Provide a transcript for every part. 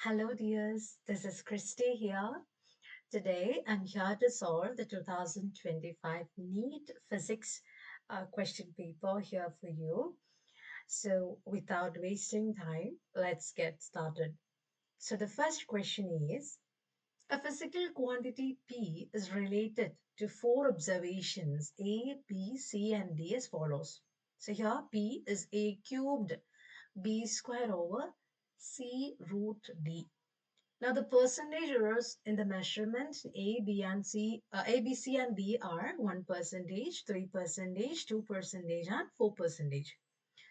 Hello, dears. This is Christy here. Today, I'm here to solve the 2025 Neet Physics question paper here for you. So, without wasting time, let's get started. So, the first question is a physical quantity P is related to four observations A, B, C, and D as follows. So, here P is A cubed B square over C root D. Now the percentage errors in the measurement A, B, and C, A, B, C, and D are 1%, 3%, 2%, and 4%.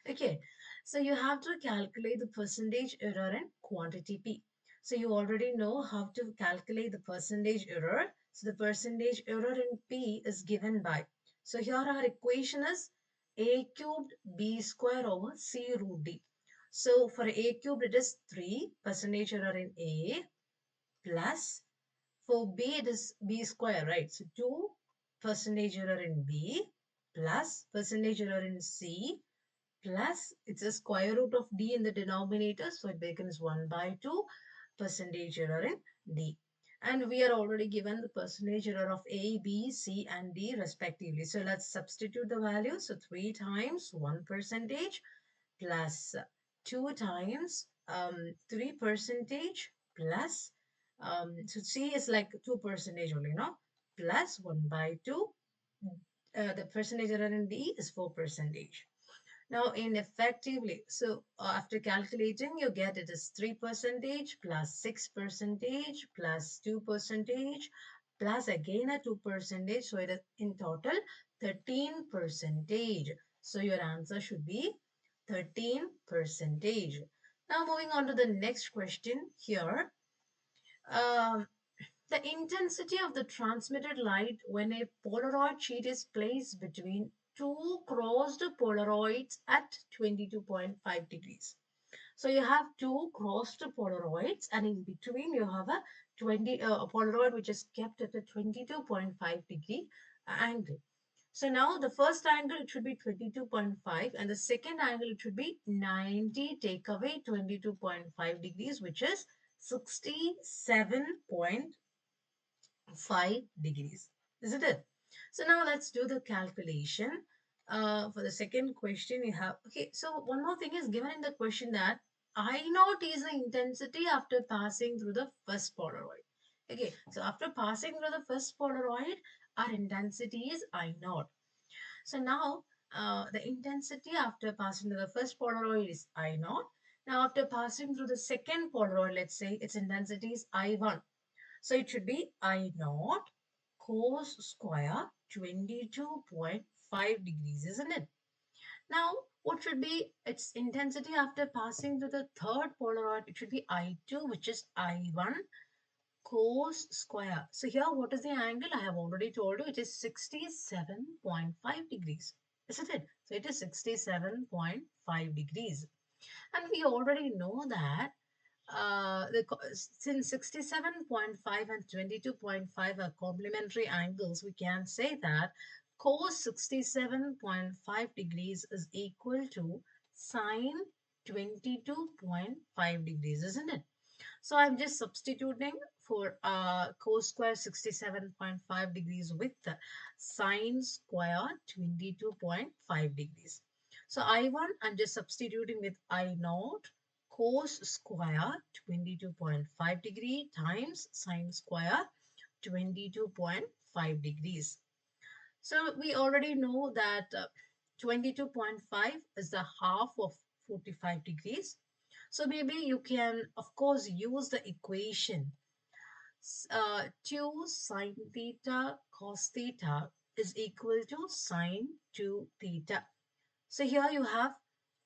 Okay, so you have to calculate the percentage error in quantity P. So you already know how to calculate the percentage error. So the percentage error in P is given by. So here our equation is A cubed B square over C root D. So for A cubed it is 3 percentage error in A plus for B it is B square, right? So 2 percentage error in B plus percentage error in C plus it's a square root of D in the denominator. So it becomes 1 by 2 percentage error in D. And we are already given the percentage error of A, B, C, and D respectively. So let's substitute the value. So 3 times 1 percentage plus 2 times 3 percentage plus so C is like 2 percentage only, no? Plus 1 by 2. The percentage error in D is 4 percentage. Now, in effectively, so after calculating, you get it is 3 percentage plus 6 percentage plus 2 percentage plus again a 2 percentage. So it is in total 13 percentage. So your answer should be 13 percentage. Now moving on to the next question here. Um, the intensity of the transmitted light when a Polaroid sheet is placed between two crossed Polaroids at 22.5 degrees. So you have two crossed Polaroids and in between you have a Polaroid which is kept at a 22.5 degree angle. So now the first angle it should be 22.5 and the second angle it should be 90 take away 22.5 degrees which is 67.5 degrees, isn't it? So now let's do the calculation. For the second question you have, okay, so one more thing is given in the question that I naught is the intensity after passing through the first Polaroid. Okay, so after passing through the first Polaroid, our intensity is I naught. So now the intensity after passing through the first Polaroid is I naught. Now after passing through the second Polaroid, let's say its intensity is I1. So it should be I naught cos square 22.5 degrees, isn't it? Now, what should be its intensity after passing to the third Polaroid? It should be I2, which is I1 cos square. So here, what is the angle? I have already told you it is 67.5 degrees, isn't it? So it is 67.5 degrees. And we already know that since 67.5 and 22.5 are complementary angles, we can say that cos 67.5 degrees is equal to sine 22.5 degrees, isn't it? So I'm just substituting for cos square 67.5 degrees with the sine square 22.5 degrees. So I1, I'm just substituting with I naught cos square 22.5 degree times sine square 22.5 degrees. So we already know that 22.5 is the half of 45 degrees. So maybe you can, of course, use the equation 2 sine theta cos theta is equal to sine 2 theta. So here you have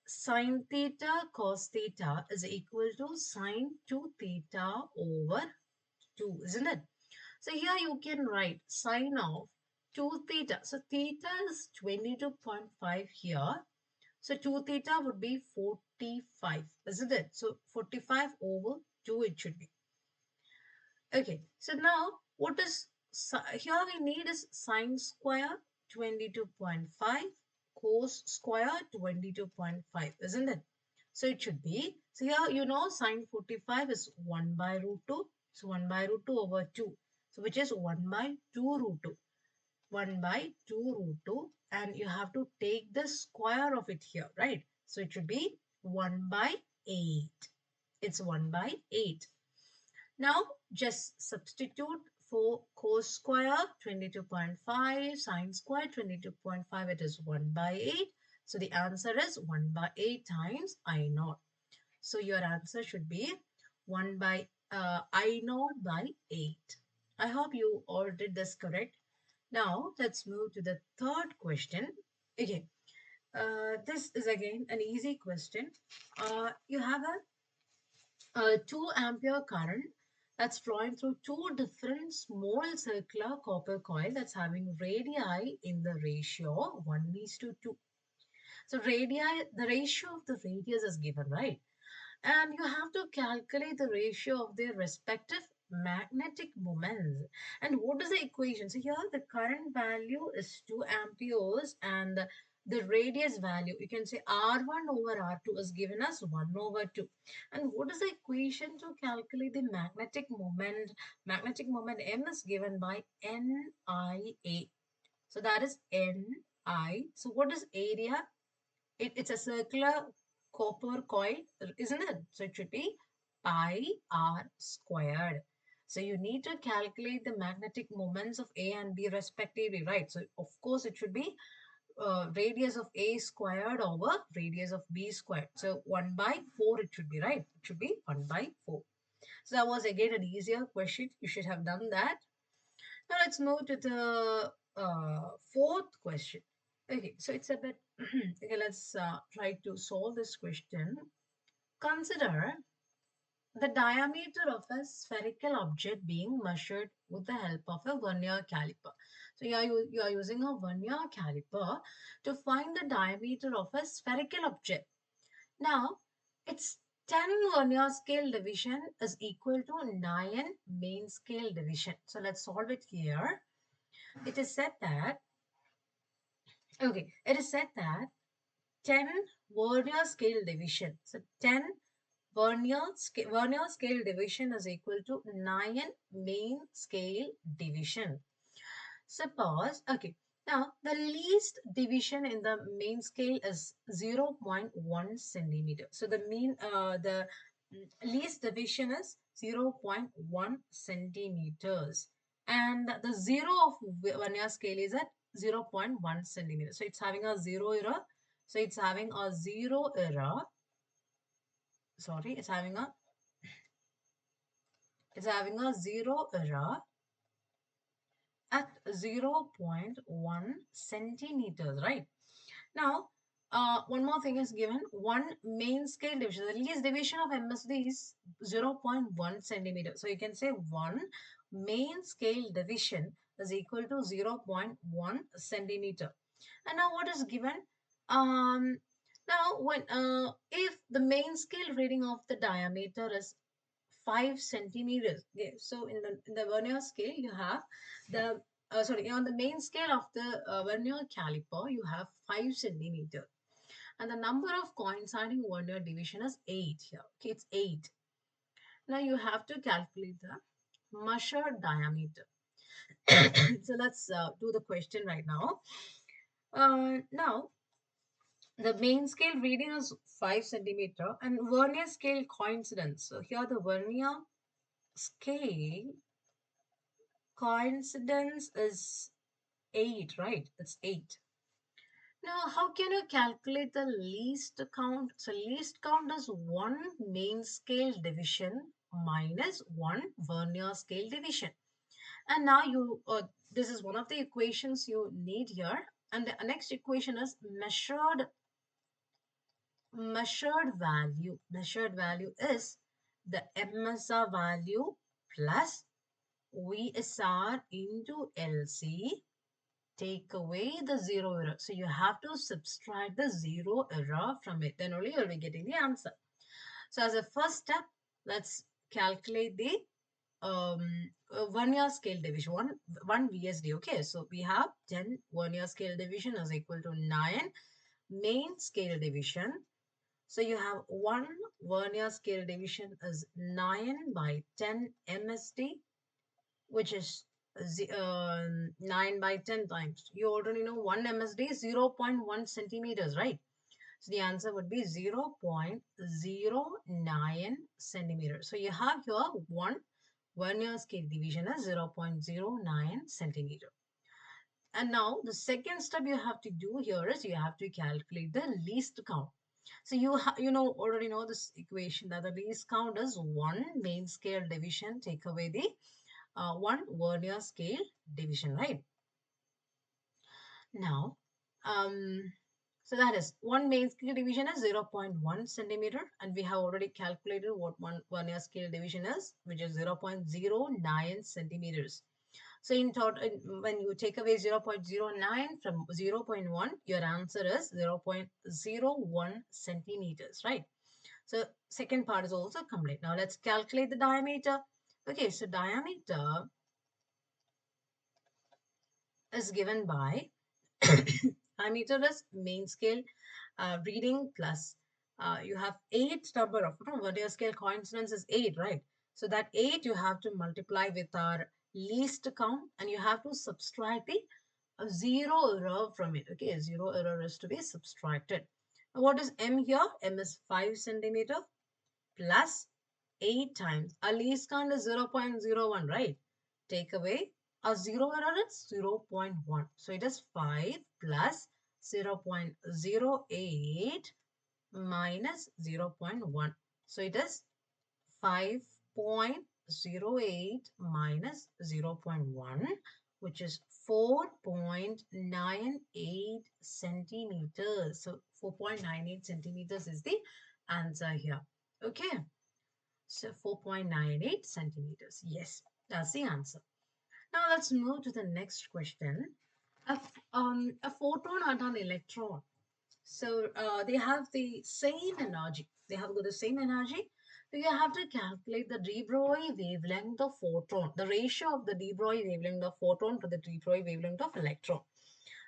sine theta cos theta is equal to sine 2 theta over 2, isn't it? So here you can write sine of 2 theta. So theta is 22.5 here. So 2 theta would be 45, isn't it? So 45 over 2 it should be. Okay, so now what is, here we need is sine square 22.5 cos square 22.5, isn't it? So it should be, so here sine 45 is 1 by root 2. So 1 by root 2 over 2. So which is 1 by 2 root 2. 1 by 2 root 2, and you have to take the square of it here, right? So it should be 1 by 8. It's 1 by 8. Now just substitute for cos square 22.5, sine square 22.5, it is 1 by 8. So the answer is 1 by 8 times I naught. So your answer should be 1 by I naught by 8. I hope you all did this correct. Now let's move to the third question. Okay, this is again an easy question. You have a 2 ampere current that's flowing through two different small circular copper coil that's having radii in the ratio 1 is to 2. So radii, the ratio of the radius is given, right? And you have to calculate the ratio of their respective magnetic moments. And what is the equation? So here the current value is 2 amperes and the radius value, you can say R1 over R2 is given as 1 over 2. And what is the equation to calculate the magnetic moment? Magnetic moment M is given by NIA. So that is NI. So what is area? It's a circular copper coil, isn't it? So it should be pi r squared. So you need to calculate the magnetic moments of A and B respectively, right? So of course it should be radius of A squared over radius of B squared. So 1 by 4 it should be, right? It should be 1 by 4. So that was again an easier question. You should have done that. Now let's move to the fourth question. Okay, so it's a bit, okay, let's try to solve this question. Consider the diameter of a spherical object being measured with the help of a vernier caliper. So you are using a vernier caliper to find the diameter of a spherical object. Now, its 10 vernier scale division is equal to 9 main scale division. So let's solve it here. It is said that, okay, it is said that 10 vernier scale division. So 10 vernier scale division is equal to 9 main scale division. Suppose, okay, now the least division in the main scale is 0.1 centimeter. So the least division is 0.1 centimeters. And the zero of vernier scale is at 0.1 centimeter. So it's having a zero error. So it's having a zero error. Sorry, it's having a zero error at 0.1 centimeters, right? Now, one more thing is given, one main scale division. The least division of MSD is 0.1 centimeter. So you can say one main scale division is equal to 0.1 centimeter. And now what is given? Um, Now, if the main scale reading of the diameter is 5 centimeters. Okay, so in the vernier scale, you have the sorry, on the main scale of the vernier caliper, you have 5 centimeter, and the number of coinciding vernier division is 8 here. Okay, it's 8. Now you have to calculate the measured diameter. So let's do the question right now. Now the main scale reading is 5 centimeter and vernier scale coincidence. So here the vernier scale coincidence is 8, right? It's 8. Now, how can you calculate the least count? So, least count is 1 main scale division minus 1 vernier scale division. And now this is one of the equations you need here. And the next equation is measured value. Measured value is the MSR value plus VSR into LC, take away the zero error. So you have to subtract the zero error from it. Then only you'll be getting the answer. So as a first step, let's calculate the 1 year scale division, one VSD. Okay, so we have 10 1 year scale division is equal to 9 main scale division. So you have one vernier scale division is 9 by 10 MSD, which is 9 by 10 times. You already know 1 MSD is 0.1 centimeters, right? So the answer would be 0.09 centimeters. So you have here one vernier scale division as 0.09 centimeter. And now the second step you have to do here is you have to calculate the least count. So you know already know this equation that the least count is one main scale division take away the one vernier scale division, right? Now, um, so that is one main scale division is 0.1 centimeter, and we have already calculated what one vernier scale division is, which is 0.09 centimeters. So in total, when you take away 0.09 from 0.1, your answer is 0.01 centimeters, right? So second part is also complete. Now let's calculate the diameter. Okay, so diameter is given by diameter is main scale reading plus you have eight number of vertical scale coincidence is eight, right? So that eight you have to multiply with our least count and you have to subtract the zero error from it. Okay, zero error is to be subtracted. Now what is m here? M is 5 centimeter plus 8 times. Our least count is 0.01, right? Take away a 0 error is 0.1. So it is 5 plus 0.08 minus 0.1. So it is 5.08 minus 0.1, which is 4.98 centimeters. So 4.98 centimeters is the answer here. Okay. So 4.98 centimeters. Yes, that's the answer. Now let's move to the next question. A photon and an electron. So they have the same energy. They have got the same energy. So you have to calculate the de Broglie wavelength of photon, the ratio of the de Broglie wavelength of photon to the de Broglie wavelength of electron.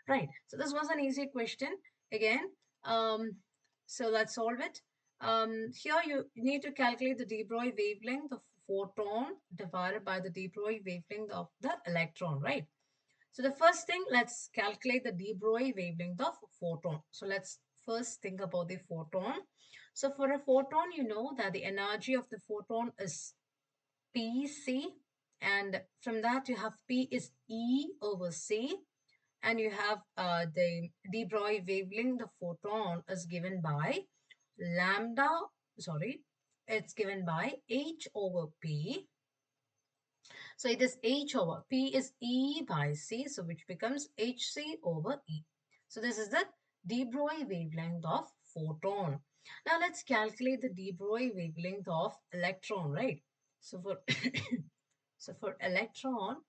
Right. So this was an easy question. Again, um, so let's solve it. Here you need to calculate the de Broglie wavelength of photon divided by the de Broglie wavelength of the electron, right? So the first thing, let's calculate the de Broglie wavelength of photon. So let's first think about the photon. So for a photon, you know that the energy of the photon is Pc, and from that you have P is E over C, and you have the de Broglie wavelength of photon is given by lambda, sorry, it's given by H over P. So it is H over P is E by C, so which becomes HC over E. So this is the de Broglie wavelength of photon. Now let's calculate the de Broglie wavelength of electron, right? So for so for electron,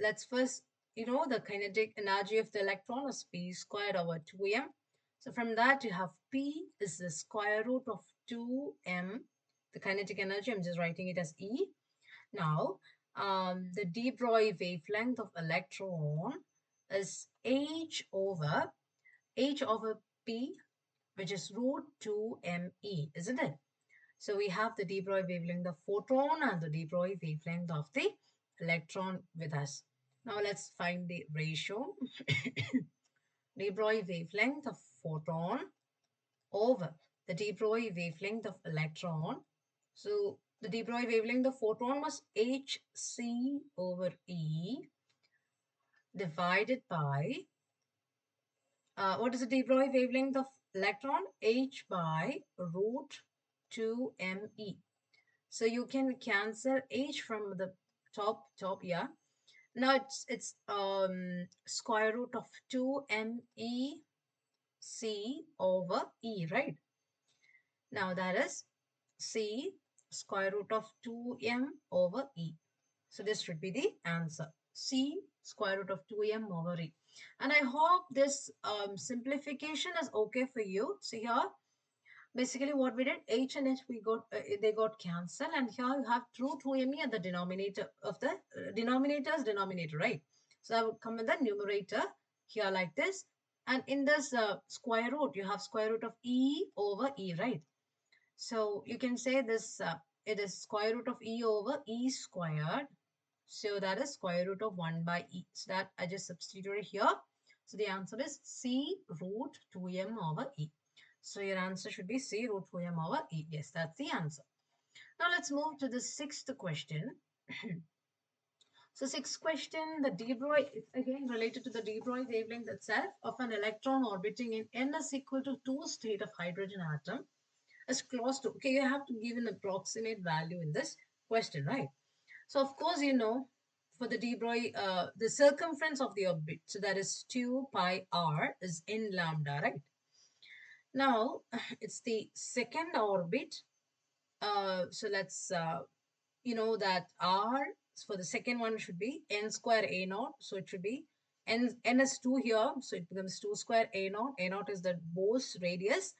let's first, you know, the kinetic energy of the electron is P squared over 2m. So from that you have P is the square root of 2m. The kinetic energy, I'm just writing it as E. Now, the de Broglie wavelength of electron is H over P, which is root 2me, isn't it? So we have the de Broglie wavelength of photon and the de Broglie wavelength of the electron with us. Now let's find the ratio. De Broglie wavelength of photon over the de Broglie wavelength of electron. So the de Broglie wavelength of photon was Hc over E divided by, what is the de Broglie wavelength of electron? H by root 2me. So you can cancel H from the top, yeah. Now it's square root of 2me C over E, right? Now that is C square root of 2m over E. So this should be the answer. C square root of 2m over E. And I hope this simplification is okay for you. So here, basically what we did, H and H, they got cancelled. And here you have true 2me at the denominator of the denominator, right? So I would come with the numerator here like this. And in this square root, you have square root of E over E, right? So you can say this, it is square root of E over E squared. So that is square root of 1 by E. So that I just substituted here. So the answer is C root 2m over E. So your answer should be C root 2m over E. Yes, that's the answer. Now let's move to the sixth question. So sixth question, the de Broglie, it's again related to the de Broglie wavelength itself of an electron orbiting in n is equal to 2 state of hydrogen atom is close to, okay, you have to give an approximate value in this question, right? So of course, you know, for the de Broglie, the circumference of the orbit, so that is 2 pi r is in lambda, right? Now, it's the second orbit. So let's, you know that r for the second one should be n square a naught. So it should be n is 2 here. So it becomes 2 square a naught. A naught is the Bose radius.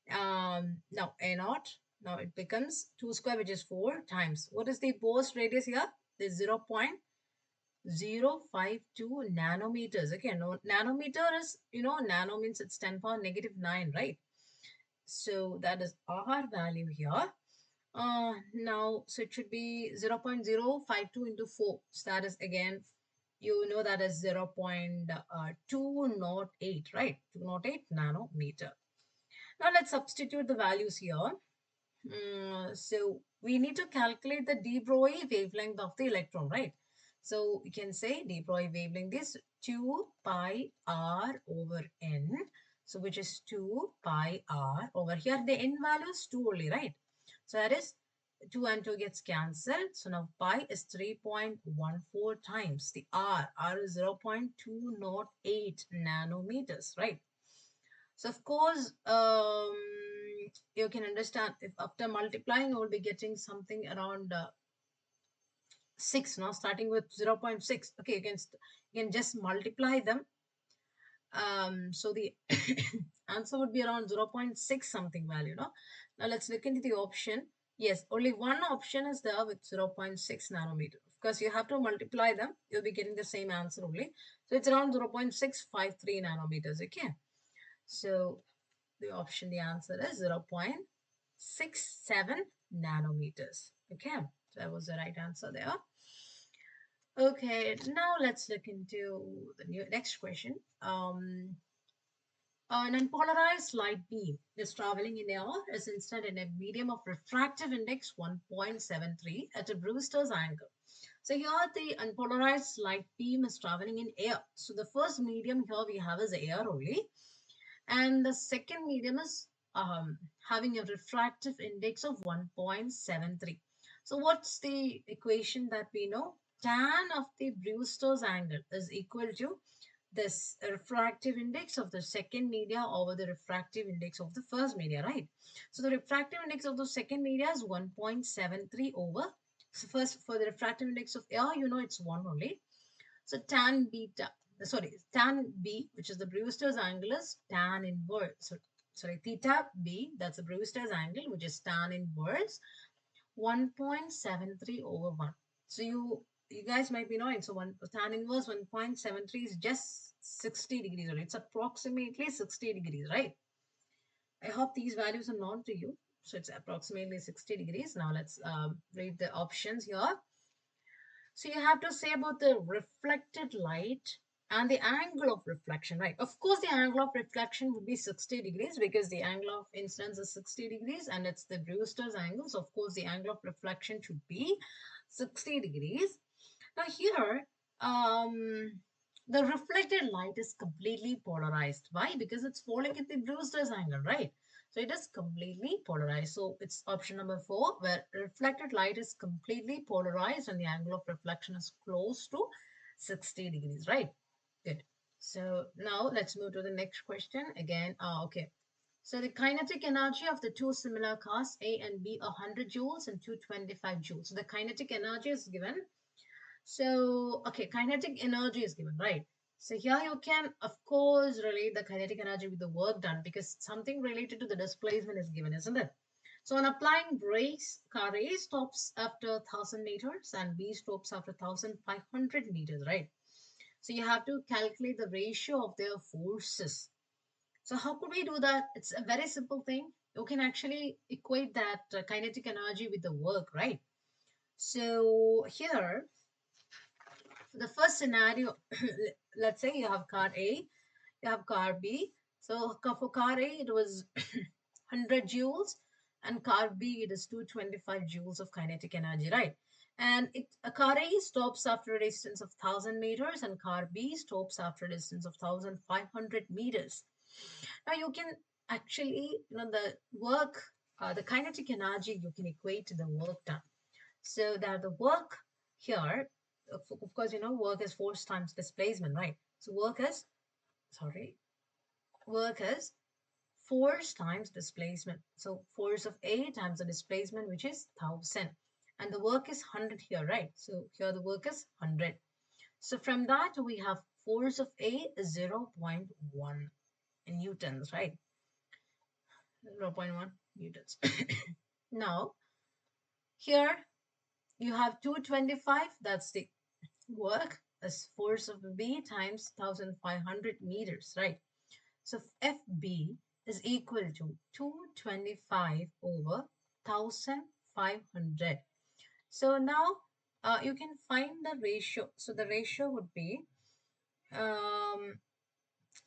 Now a naught. Now it becomes 2 square, which is 4 times. What is the Bose radius here? The 0.052 nanometers. Okay, no, nanometer is, you know, nano means it's 10 power negative 9, right? So that is our value here. Now, so it should be 0.052 into 4. So that is again, you know, that is 0.208, right? 208 nanometer. Now let's substitute the values here. So we need to calculate the de Broglie wavelength of the electron, right? So we can say de Broglie wavelength is 2 pi r over n. So which is 2 pi r over here. The n value is 2 only, right? So that is 2 and 2 gets cancelled. So now pi is 3.14 times the r. R is 0.208 nanometers, right? So of course, you can understand if after multiplying, you will be getting something around 6, now starting with 0.6. Okay, you can just multiply them. So the answer would be around 0.6 something value, no? Now let's look into the option. Yes, only one option is there with 0.6 nanometer. Because you have to multiply them, you'll be getting the same answer only. So it's around 0.653 nanometers, okay? So the option, the answer is 0.67 nanometers. Okay, so that was the right answer there. Okay, now let's look into the next question. An unpolarized light beam is traveling in air is instead in a medium of refractive index 1.73 at a Brewster's angle. So here the unpolarized light beam is traveling in air. So the first medium here we have is air only. And the second medium is having a refractive index of 1.73. So what's the equation that we know? Tan of the Brewster's angle is equal to this refractive index of the second media over the refractive index of the first media, right? So the refractive index of the second media is 1.73 over. So first, for the refractive index of air, you know it's 1 only. So tan beta, sorry, tan B, which is the Brewster's angle, is tan inverse. So, sorry, theta B, that's the Brewster's angle, which is tan inverse 1.73 over 1. So you guys might be knowing, so tan inverse 1.73 is just 60 degrees, or it's approximately 60 degrees, right? I hope these values are known to you. So it's approximately 60 degrees. Now let's read the options here. So you have to say about the reflected light and the angle of reflection, right? Of course, the angle of reflection would be 60 degrees because the angle of incidence is 60 degrees and it's the Brewster's angle. So of course, the angle of reflection should be 60 degrees. Now here, the reflected light is completely polarized. Why? Because it's falling at the Brewster's angle, right? So it is completely polarized. So it's option number 4, where reflected light is completely polarized and the angle of reflection is close to 60 degrees, right? Good. So now let's move to the next question. Again, okay. So the kinetic energy of the two similar cars, A and B, are 100 joules and 225 joules. So the kinetic energy is given. So, okay, kinetic energy is given, right? So here you can, of course, relate the kinetic energy with the work done because something related to the displacement is given, isn't it? So on applying brakes, car A stops after 1000 meters and B stops after 1500 meters, right? So you have to calculate the ratio of their forces. So how could we do that? It's a very simple thing. You can actually equate that kinetic energy with the work, right? So here, the first scenario, let's say you have car A, you have car B. So for car A, it was 100 joules, and car B, it is 225 joules of kinetic energy, right? And a car A stops after a distance of 1000 meters, and car B stops after a distance of 1500 meters. Now you can actually, the work, the kinetic energy, you can equate to the work done. So that the work here, of course, work is force times displacement, right? So sorry, work is force times displacement. So force of A times the displacement, which is 1000. And the work is 100 here, right? So here the work is 100. So from that, we have force of A is 0.1 in newtons, right? 0.1 newtons. Now, here you have 225, that's the work as force of B times 1500 meters, right? So FB is equal to 225 over 1500. So now you can find the ratio. So the ratio would be, um,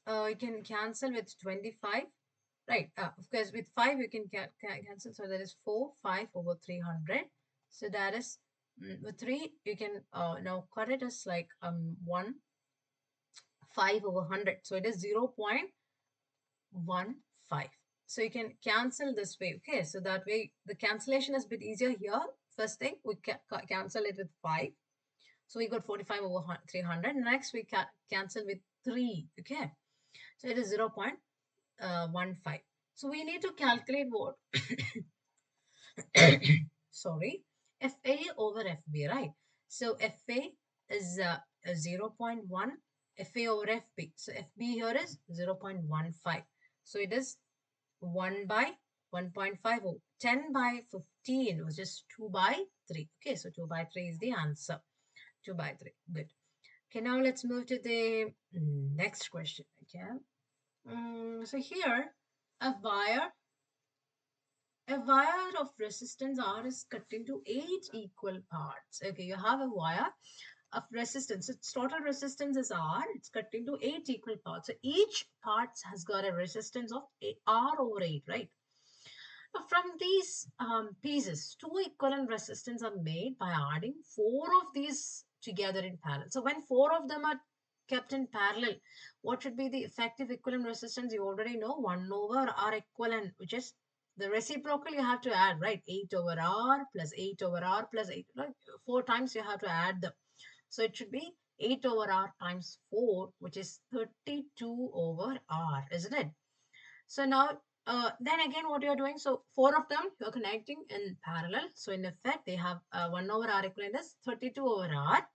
you can cancel with 25, right? Of course, with 5 you can cancel. So that is 4, 5 over 300. So that is, with 3, you can now cut it as like 1, 5 over 100. So it is 0.15. So you can cancel this way. Okay, so that way the cancellation is a bit easier here. First thing, we cancel it with 5. So we got 45 over 300. Next, we cancel with 3. Okay, so it is 0.15. So we need to calculate what? Sorry, FA over FB, right? So FA is 0.1, FA over FB. So FB here is 0.15. So it is 1 by 1.5, 10 by 15, which is 2 by 3. Okay, so 2 by 3 is the answer. 2 by 3. Good. Okay, now let's move to the next question. Okay. So here, a wire a wire of resistance R is cut into 8 equal parts. Okay, you have a wire of resistance. Its total resistance is R. It's cut into 8 equal parts. So each part has got a resistance of R over 8, right? Now from these pieces, two equivalent resistance are made by adding 4 of these together in parallel. So when 4 of them are kept in parallel, what should be the effective equivalent resistance? You already know 1 over R equivalent, which is the reciprocal you have to add, right? 8 over R plus 8 over R plus 8. Like 4 times you have to add them. So it should be 8 over R times 4, which is 32 over R, isn't it? So now, then again, what you're doing, so 4 of them you're connecting in parallel. So in effect, they have 1 over R equivalent is 32 over R.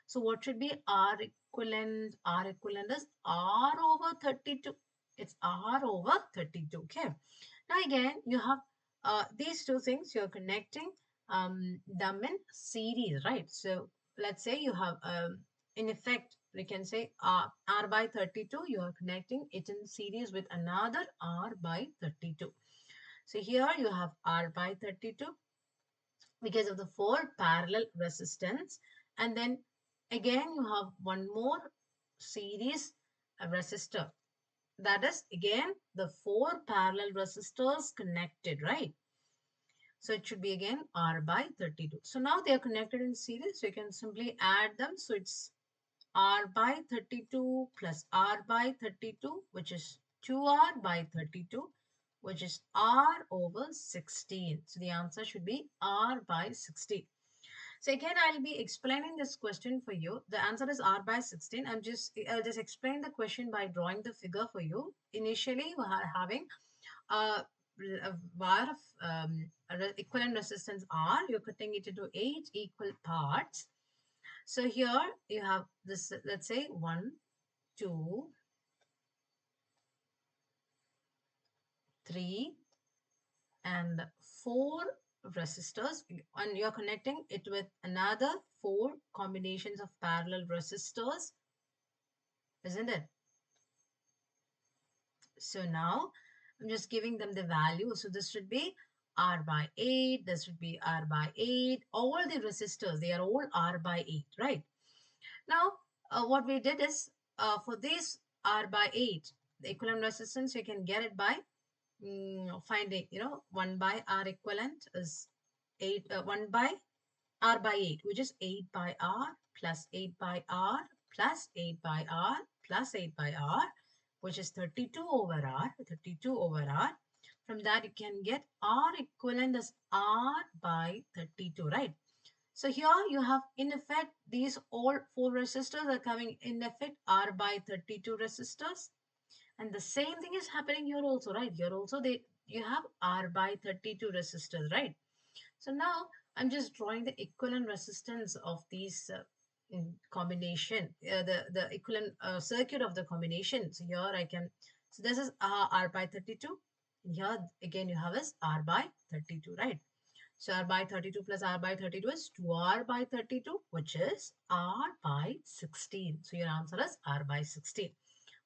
So what should be R equivalent? R equivalent is R over 32. It's R over 32. Okay. Now again, you have these two things you're connecting them in series, right? So let's say you have, in effect, we can say R by 32, you are connecting it in series with another R by 32. So here you have R by 32 because of the 4 parallel resistance. And then again, you have one more series resistor. That is again the 4 parallel resistors connected, right? So it should be again R by 32. So now they are connected in series. So you can simply add them. So it's R by 32 plus R by 32, which is 2R by 32, which is R over 16. So the answer should be R by 16. So again, I'll be explaining this question for you. The answer is R by 16. I'll just explain the question by drawing the figure for you. Initially, we are having a wire of equivalent resistance R. You're cutting it into 8 equal parts. So here you have this, let's say 1, 2, 3, and 4 resistors, and you're connecting it with another 4 combinations of parallel resistors isn't it? So now I'm just giving them the value. So this should be R by 8. This should be R by 8. All the resistors, they are all R by 8, right? Now, what we did is for this R by 8, the equivalent resistance, you can get it by finding, 1 by R equivalent is 8, 1 by R by 8, which is 8 by R plus 8 by R plus 8 by R plus 8 by R, which is 32 over R, 32 over R. From that, you can get R equivalent as R by 32, right? So here you have in effect these all four resistors are coming in effect R by 32 resistors. And the same thing is happening here also, right? Here also you have R by 32 resistors, right? So now I'm just drawing the equivalent resistance of these in combination, the equivalent circuit of the combination. So here I can, so this is R by 32. And here again you have is R by 32, right? So R by 32 plus R by 32 is 2R by 32, which is R by 16. So your answer is R by 16.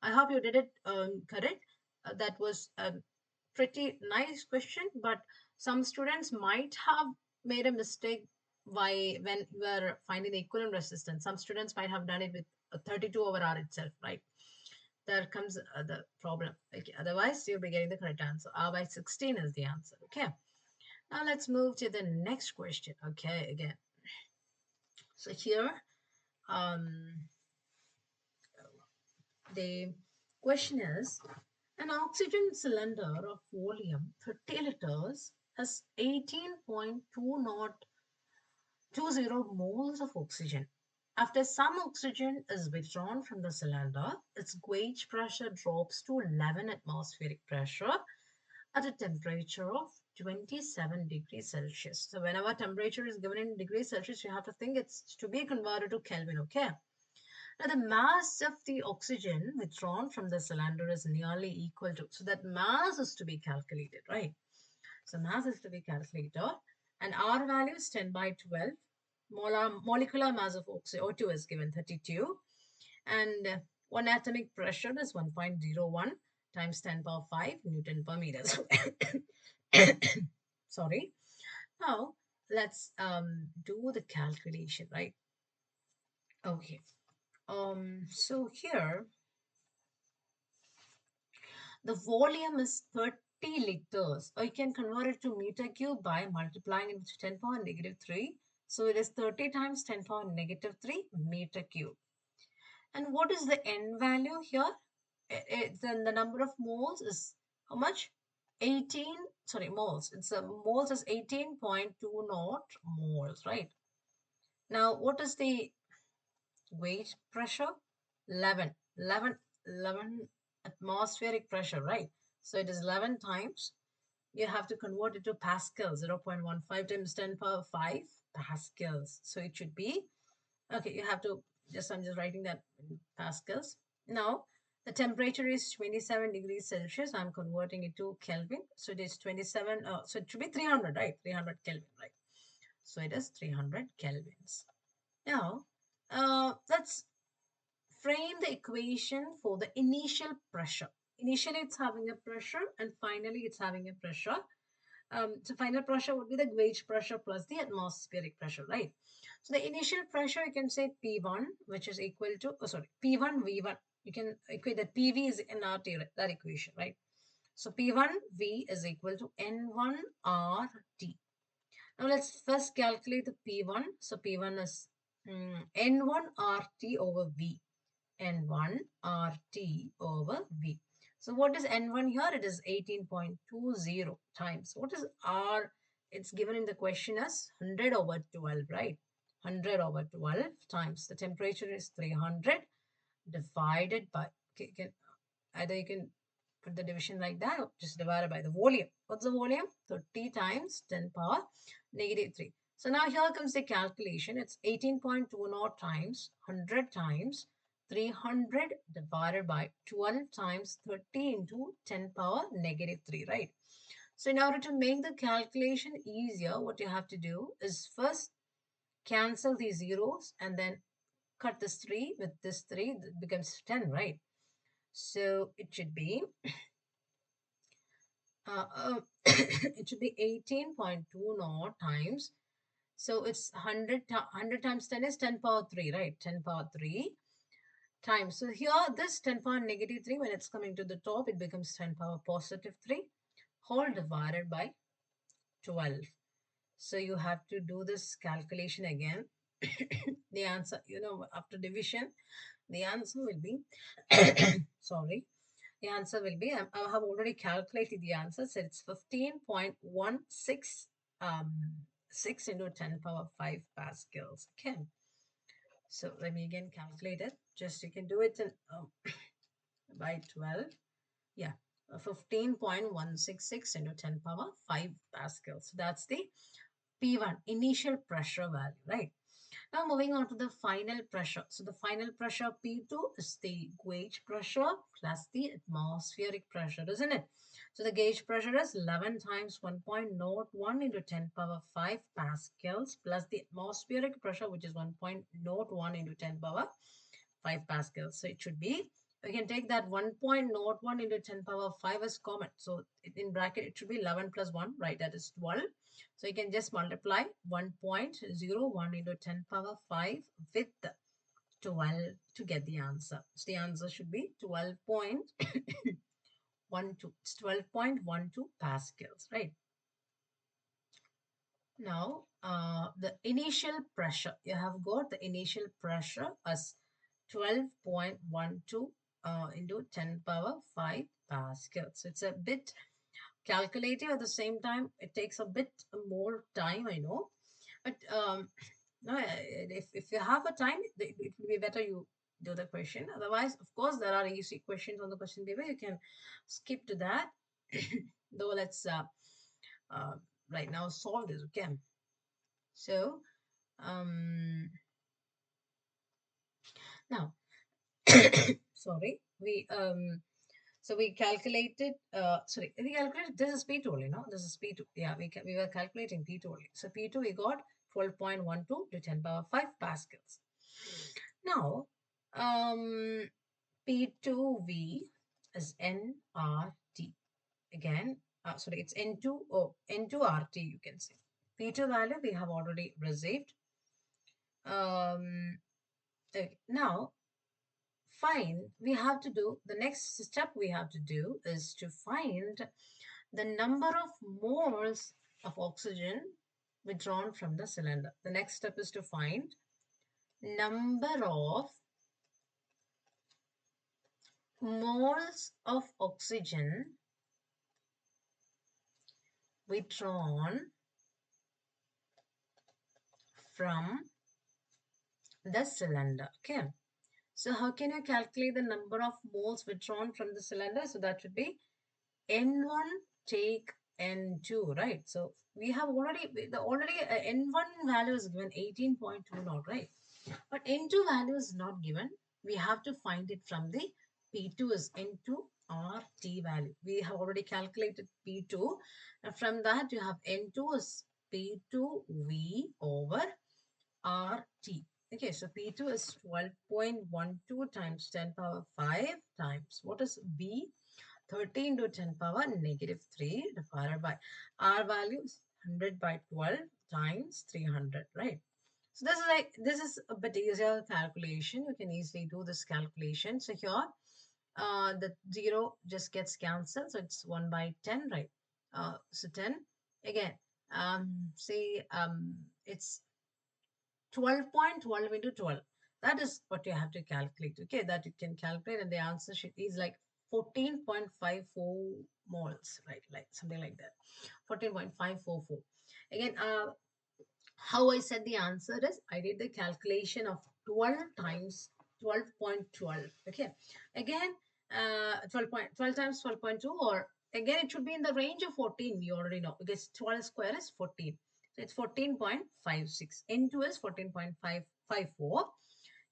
I hope you did it correct. That was a pretty nice question, but some students might have made a mistake when you are finding the equivalent resistance. Some students might have done it with 32 over R itself, right? There comes the problem. Okay, otherwise, you'll be getting the correct answer. R by 16 is the answer. Okay. Now let's move to the next question. Okay, again. So here, um, the question is, an oxygen cylinder of volume 30 liters has 18.20 moles of oxygen. After some oxygen is withdrawn from the cylinder, its gauge pressure drops to 11 atmospheric pressure at a temperature of 27 degrees Celsius. So whenever temperature is given in degrees Celsius, you have to think it's to be converted to Kelvin, okay? Now the mass of the oxygen withdrawn from the cylinder is nearly equal to, so that mass is to be calculated, right? So mass is to be calculated and R value is 10 by 12. Molecular mass of O2 is given 32 and one atomic pressure is 1.01 times 10 power 5 Newton per meter. Sorry. Now let's do the calculation, right? Okay. So here the volume is 30 liters, or you can convert it to meter cube by multiplying it with 10 power negative 3. So it is 30 times 10 power negative 3 meter cube. And what is the n value here? Then the number of moles is how much? 18, sorry, moles. It's a moles is 18.20 moles, right? Now, what is the weight pressure? 11, 11, 11 atmospheric pressure, right? So it is 11 times. You have to convert it to pascals, 0.15 times 10 power 5 pascals. So it should be, okay, you have to I'm just writing that in pascals. Now, the temperature is 27 degrees Celsius. I'm converting it to Kelvin. So it is 27, so it should be 300, right? 300 Kelvin, right? So it is 300 Kelvins. Now, let's frame the equation for the initial pressure. Initially, it's having a pressure, and finally, it's having a pressure. So final pressure would be the gauge pressure plus the atmospheric pressure, right? So the initial pressure, you can say P1, which is equal to, oh, sorry, P1 V1. You can equate that PV is in RT, that equation, right? So P1 V is equal to N1 RT. Now let's first calculate the P1. So P1 is N1 RT over V. N1 RT over V. So what is N1 here? It is 18.20 times. What is R? It's given in the question as 100 over 12, right? 100 over 12 times. The temperature is 300 divided by, okay, either you can put the division like that or just divided by the volume. What's the volume? 30 times 10 power negative 3. So now here comes the calculation. It's 18.20 times 100 times 300 divided by 12 times 30 into 10 power negative 3, right? So in order to make the calculation easier, what you have to do is first cancel these zeros and then cut this 3 with this 3, it becomes 10, right? So it should be it should be 18.20 times. So it's 100 times 10 is 10 power 3, right? 10 power 3 times. So here, this 10 power negative 3, when it's coming to the top, it becomes 10 power positive 3 whole divided by 12. So you have to do this calculation again. The answer, after division, the answer will be, sorry, the answer will be, I have already calculated the answer. So it's 15.16 6 into 10 power 5 pascals. Okay. So let me again calculate it. Just you can do it in, by 12. Yeah. 15.166 into 10 power 5 pascals. So that's the P1, initial pressure value, right? Now moving on to the final pressure. So the final pressure P2 is the gauge pressure plus the atmospheric pressure, isn't it? So the gauge pressure is 11 times 1.01 into 10 power 5 pascals plus the atmospheric pressure, which is 1.01 into 10 power 5 pascals. So it should be, we can take that 1.01 into 10 power 5 as common. So in bracket, it should be 11 plus 1, right? That is 12. So you can just multiply 1.01 into 10 power 5 with 12 to get the answer. So the answer should be 12.12. It's 12.12 pascals, right? Now, the initial pressure, you have got the initial pressure as 12.12 into 10 power 5 pascals. So it's a bit calculative. At the same time, it takes a bit more time, I know. But no, if you have a time, it will be better you do the question. Otherwise, of course, there are easy questions on the question paper. You can skip to that. Though let's uh, right now solve this, okay? So, now, sorry, we calculated, we calculated, this is P2 only, no? This is P2. Yeah, we were calculating P2 only. So P2, we got 12.12 to 10 power 5 pascals. Now, P2V is nRT. Again, it's N2, N2RT, you can say. P2 value we have already received. Okay. Now, we have to do, the next step we have to do is to find the number of moles of oxygen withdrawn from the cylinder. The next step is to find number of moles of oxygen withdrawn from the cylinder. Okay. So how can you calculate the number of moles withdrawn from the cylinder? So that would be N1 take N2, right? So we have already, N1 value is given 18.20, right? But N2 value is not given. We have to find it from the P2 is N2 RT value. We have already calculated P2. And from that, you have N2 is P2V over RT. Okay, so P2 is 12.12 times 10 power 5 times, what is B? 13 to 10 power negative 3 divided by R value is 100 by 12 times 300, right? So this is a bit easier calculation. You can easily do this calculation. So here, the 0 just gets cancelled. So it's 1 by 10, right? So 10. Again, it's 12.12 into 12. That is what you have to calculate. Okay, that you can calculate, and the answer sheet is like 14.54 moles, right? Like something like that. 14.544. Again, how I said the answer is I did the calculation of 12 times 12.12. Okay. Again, 12 times 12.2, or again, it should be in the range of 14. We already know because 12 square is 14. So it's 14.56. N2 is 14.554.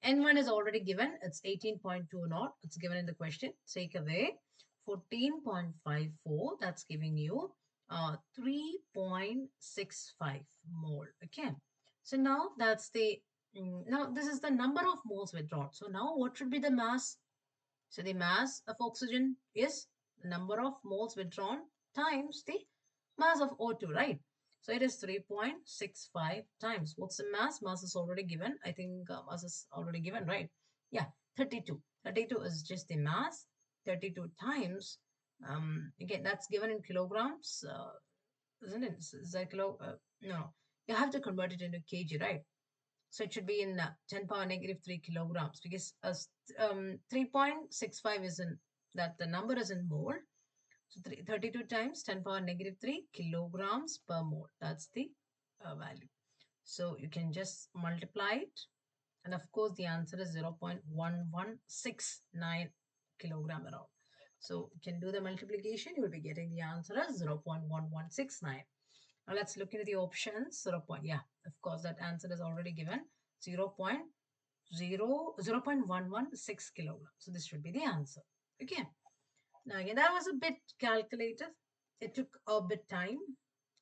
N1 is already given. It's 18.20. It's given in the question. Take away 14.54. That's giving you 3.65 mole. Okay. So now that's the Now, this is the number of moles withdrawn. So now what should be the mass? So the mass of oxygen is the number of moles withdrawn times the mass of O2, right? So it is 3.65 times. What's the mass? Mass is already given. I think mass is already given, right? Yeah, 32. 32 is just the mass. 32 times, again, that's given in kilograms, isn't it? Is that no, you have to convert it into kg, right? So it should be in 10 power negative 3 kilograms because 3.65 is in that the number is in mole. So 32 times 10 power negative 3 kilograms per mole. That's the value. So you can just multiply it. And of course, the answer is 0.1169 kilogram around. So you can do the multiplication. You will be getting the answer as 0.1169. Now let's look into the options. 0. Yeah, of course, that answer is already given. 0.116 kilograms. So this should be the answer. Okay. Now again, that was a bit calculated. It took a bit time.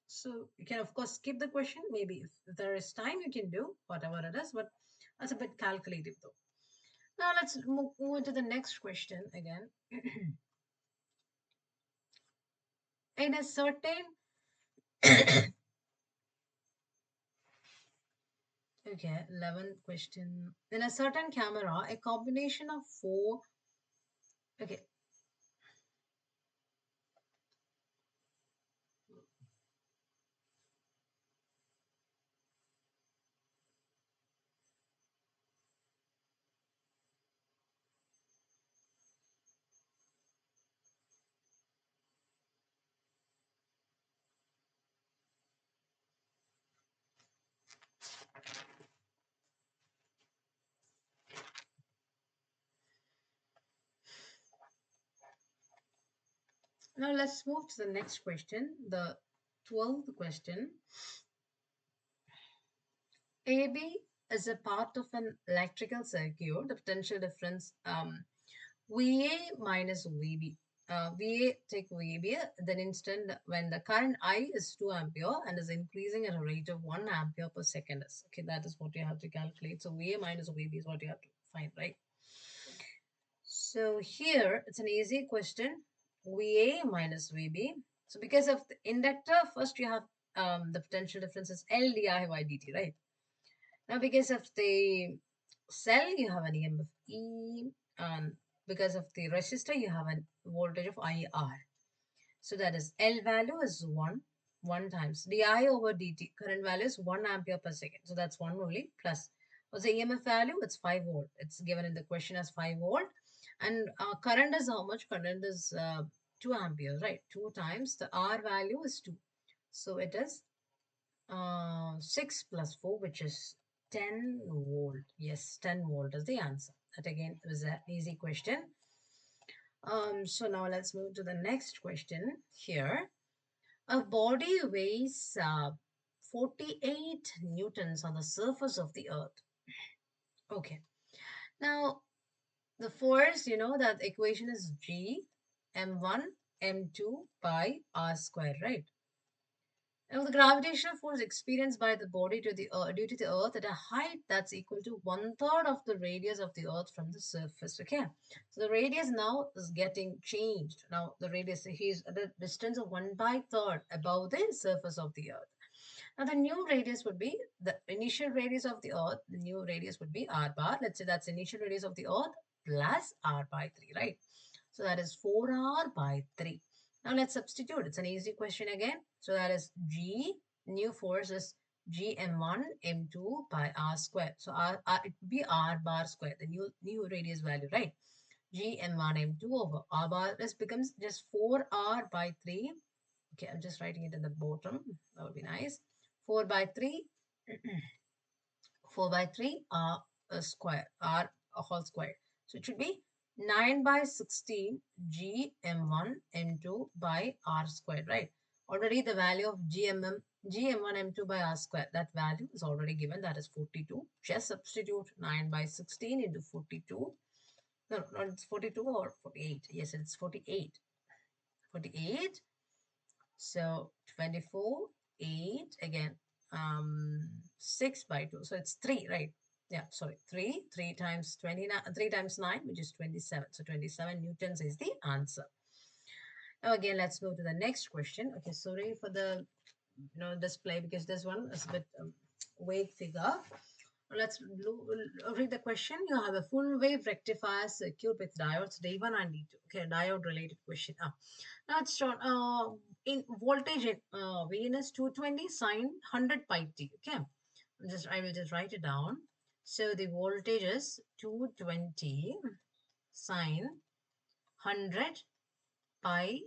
So you can of course skip the question. Maybe if there is time, you can do whatever it is. But that's a bit calculative though. Now let's move into the next question again. In a certain okay, 11th question. In a certain camera, a combination of four. Okay, now let's move to the next question, the 12th question. AB is a part of an electrical circuit. The potential difference VA minus VB. VA take VB, then instant when the current I is 2 ampere and is increasing at a rate of 1 ampere per second. Okay, that is what you have to calculate. So VA minus VB is what you have to find, right? So here it's an easy question. VA minus VB. So because of the inductor, first you have the potential difference is L di by dt, right? Now because of the cell, you have an EMF E, and because of the resistor, you have a voltage of IR. So that is L value is 1 times di over dt. Current value is 1 ampere per second. So that's 1 only plus. What's the EMF value? It's 5 volt. It's given in the question as 5 volt. And current is how much? Current is 2 amperes, right? 2 times the R value is 2. So it is 6 plus 4, which is 10 volt. Yes, 10 volt is the answer. That again was an easy question. So now let's move to the next question here. A body weighs 48 newtons on the surface of the earth. Okay. Now, the force, you know, that equation is G m1 m2 by r square, right? Now, the gravitational force experienced by the body to the due to the Earth at a height that's equal to 1/3 of the radius of the Earth from the surface. Okay, so the radius now is getting changed. Now the radius is at a distance of 1/3 above the surface of the Earth. Now the new radius would be the initial radius of the Earth. The new radius would be r bar. Let's say that's initial radius of the Earth plus r by 3, right? So that is 4r by 3. Now let's substitute. It's an easy question again. So that is G, new force is G m1 m2 by r square. So it would be r bar square, the new radius value, right? G m1 m2 over r bar. This becomes just 4r by 3. Okay, I'm just writing it in the bottom. That would be nice. 4 by 3, 4 by 3 r square, r a whole square. So it should be 9 by 16 g m1 m2 by r squared, right? Already the value of gm1 m2 by r squared, that value is already given, that is 42. Just substitute 9 by 16 into 42. No, not it's 42 or 48. Yes, it's 48. 48. So 24, 8, again, 6 by 2. So it's 3, right? Yeah, sorry, 3 times 29, 3 times 9, which is 27. So 27 newtons is the answer. Now again, let's move to the next question. Okay, sorry for the display because this one is a bit vague figure. Read the question. You have a full wave rectifier circuit with diodes D1 and D2. Okay, diode related question. Now it's shown in voltage in Vn is 220 sine 100 pi t. Okay, I will just write it down. So the voltage is 220 sine 100 pi